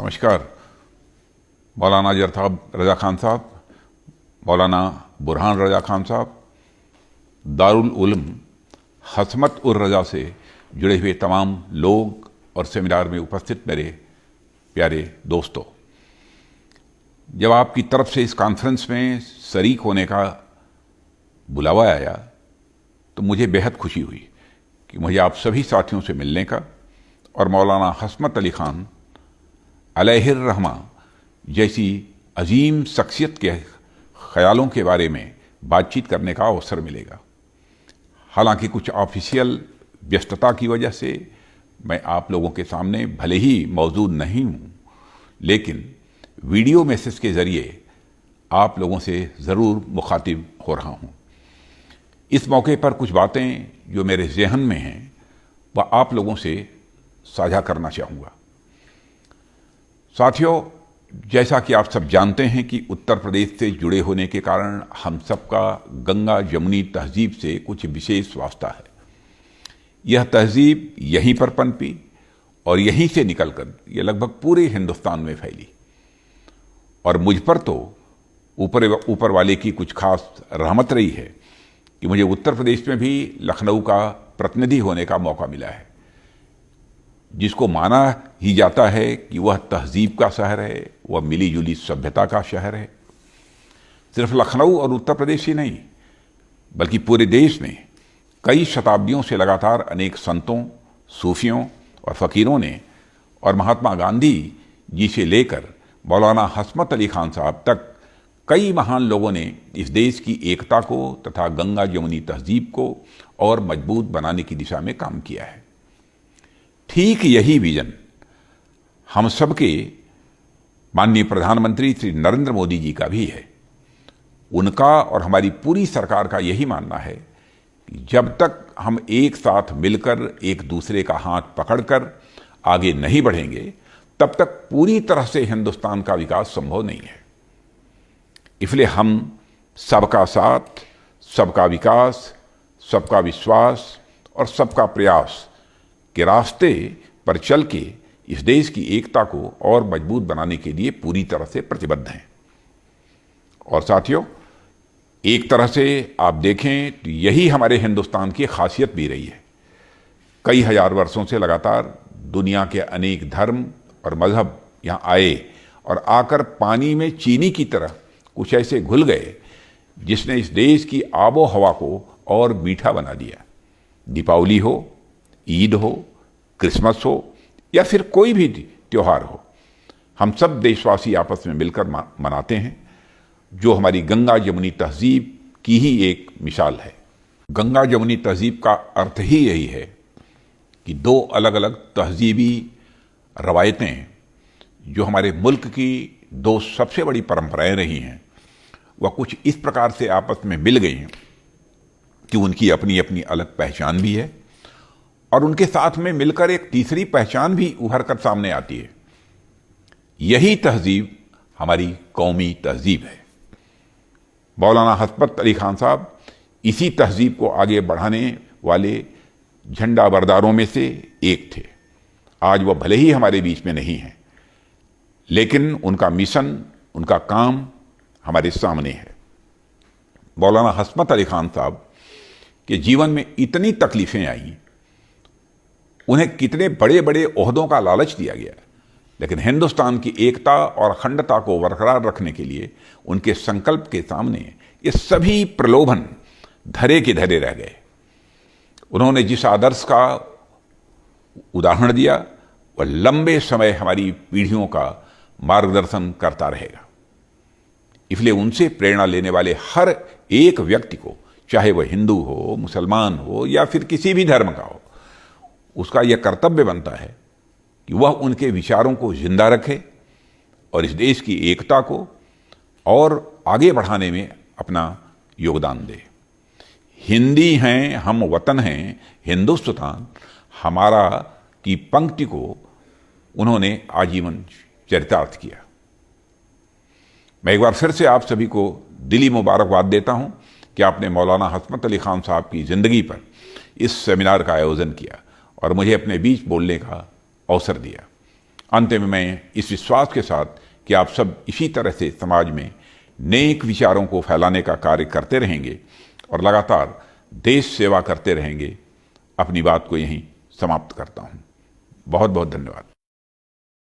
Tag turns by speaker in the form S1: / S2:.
S1: नमस्कार। मौलाना जरताब रज़ा खान साहब, मौलाना बुरहान रज़ा खान साहब, दारुल उलूम हसमत उर रज़ा से जुड़े हुए तमाम लोग और सेमिनार में उपस्थित मेरे प्यारे दोस्तों, जब आपकी तरफ से इस कॉन्फ्रेंस में शरीक होने का बुलावा आया तो मुझे बेहद खुशी हुई कि मुझे आप सभी साथियों से मिलने का और मौलाना हसमत अली खान अलैहिर रहमा जैसी अजीम शख्सियत के ख्यालों के बारे में बातचीत करने का अवसर मिलेगा। हालांकि कुछ ऑफिशियल व्यस्तता की वजह से मैं आप लोगों के सामने भले ही मौजूद नहीं हूँ, लेकिन वीडियो मैसेज के ज़रिए आप लोगों से ज़रूर मुखातिब हो रहा हूँ। इस मौके पर कुछ बातें जो मेरे ज़हन में हैं वह आप लोगों से साझा करना चाहूँगा। साथियों, जैसा कि आप सब जानते हैं कि उत्तर प्रदेश से जुड़े होने के कारण हम सबका गंगा जमुनी तहजीब से कुछ विशेष वास्ता है। यह तहजीब यहीं पर पनपी और यहीं से निकलकर यह लगभग पूरे हिंदुस्तान में फैली और मुझ पर तो ऊपर वाले की कुछ खास रहमत रही है कि मुझे उत्तर प्रदेश में भी लखनऊ का प्रतिनिधि होने का मौका मिला है, जिसको माना ही जाता है कि वह तहजीब का शहर है, वह मिली जुली सभ्यता का शहर है। सिर्फ लखनऊ और उत्तर प्रदेश ही नहीं बल्कि पूरे देश में कई शताब्दियों से लगातार अनेक संतों, सूफियों और फ़कीरों ने और महात्मा गांधी जी से लेकर मौलाना हसमत अली खान साहब तक कई महान लोगों ने इस देश की एकता को तथा गंगा जमुनी तहजीब को और मजबूत बनाने की दिशा में काम किया है। ठीक यही विजन हम सबके माननीय प्रधानमंत्री श्री नरेंद्र मोदी जी का भी है। उनका और हमारी पूरी सरकार का यही मानना है कि जब तक हम एक साथ मिलकर एक दूसरे का हाथ पकड़कर आगे नहीं बढ़ेंगे, तब तक पूरी तरह से हिंदुस्तान का विकास संभव नहीं है। इसलिए हम सबका साथ, सबका विकास, सबका विश्वास और सबका प्रयास के रास्ते पर चल के इस देश की एकता को और मजबूत बनाने के लिए पूरी तरह से प्रतिबद्ध हैं। और साथियों, एक तरह से आप देखें तो यही हमारे हिंदुस्तान की खासियत भी रही है। कई हजार वर्षों से लगातार दुनिया के अनेक धर्म और मजहब यहाँ आए और आकर पानी में चीनी की तरह कुछ ऐसे घुल गए जिसने इस देश की आबो हवा को और मीठा बना दिया। दीपावली हो, ईद हो, क्रिसमस हो या फिर कोई भी त्यौहार हो, हम सब देशवासी आपस में मिलकर मनाते हैं, जो हमारी गंगा जमुनी तहजीब की ही एक मिसाल है। गंगा जमुनी तहजीब का अर्थ ही यही है कि दो अलग अलग तहजीबी रवायतें जो हमारे मुल्क की दो सबसे बड़ी परंपराएं रही हैं, वह कुछ इस प्रकार से आपस में मिल गई हैं कि उनकी अपनी अपनी अलग पहचान भी है और उनके साथ में मिलकर एक तीसरी पहचान भी उभर कर सामने आती है। यही तहजीब हमारी कौमी तहजीब है। मौलाना हसमत अली खान साहब इसी तहजीब को आगे बढ़ाने वाले झंडा बरदारों में से एक थे। आज वह भले ही हमारे बीच में नहीं है, लेकिन उनका मिशन, उनका काम हमारे सामने है। मौलाना हसमत अली खान साहब के जीवन में इतनी तकलीफें आई, उन्हें कितने बड़े बड़े ओहदों का लालच दिया गया, लेकिन हिंदुस्तान की एकता और अखंडता को बरकरार रखने के लिए उनके संकल्प के सामने ये सभी प्रलोभन धरे के धरे रह गए। उन्होंने जिस आदर्श का उदाहरण दिया वह लंबे समय हमारी पीढ़ियों का मार्गदर्शन करता रहेगा। इसलिए उनसे प्रेरणा लेने वाले हर एक व्यक्ति को, चाहे वह हिंदू हो, मुसलमान हो या फिर किसी भी धर्म का हो, उसका यह कर्तव्य बनता है कि वह उनके विचारों को जिंदा रखे और इस देश की एकता को और आगे बढ़ाने में अपना योगदान दे। हिंदी हैं हम, वतन हैं हिंदुस्तान हमारा की पंक्ति को उन्होंने आजीवन चरितार्थ किया। मैं एक बार फिर से आप सभी को दिली मुबारकबाद देता हूं कि आपने मौलाना हसमत अली खान साहब की ज़िंदगी पर इस सेमिनार का आयोजन किया और मुझे अपने बीच बोलने का अवसर दिया। अंत में मैं इस विश्वास के साथ कि आप सब इसी तरह से समाज में नेक विचारों को फैलाने का कार्य करते रहेंगे और लगातार देश सेवा करते रहेंगे, अपनी बात को यहीं समाप्त करता हूं। बहुत बहुत धन्यवाद।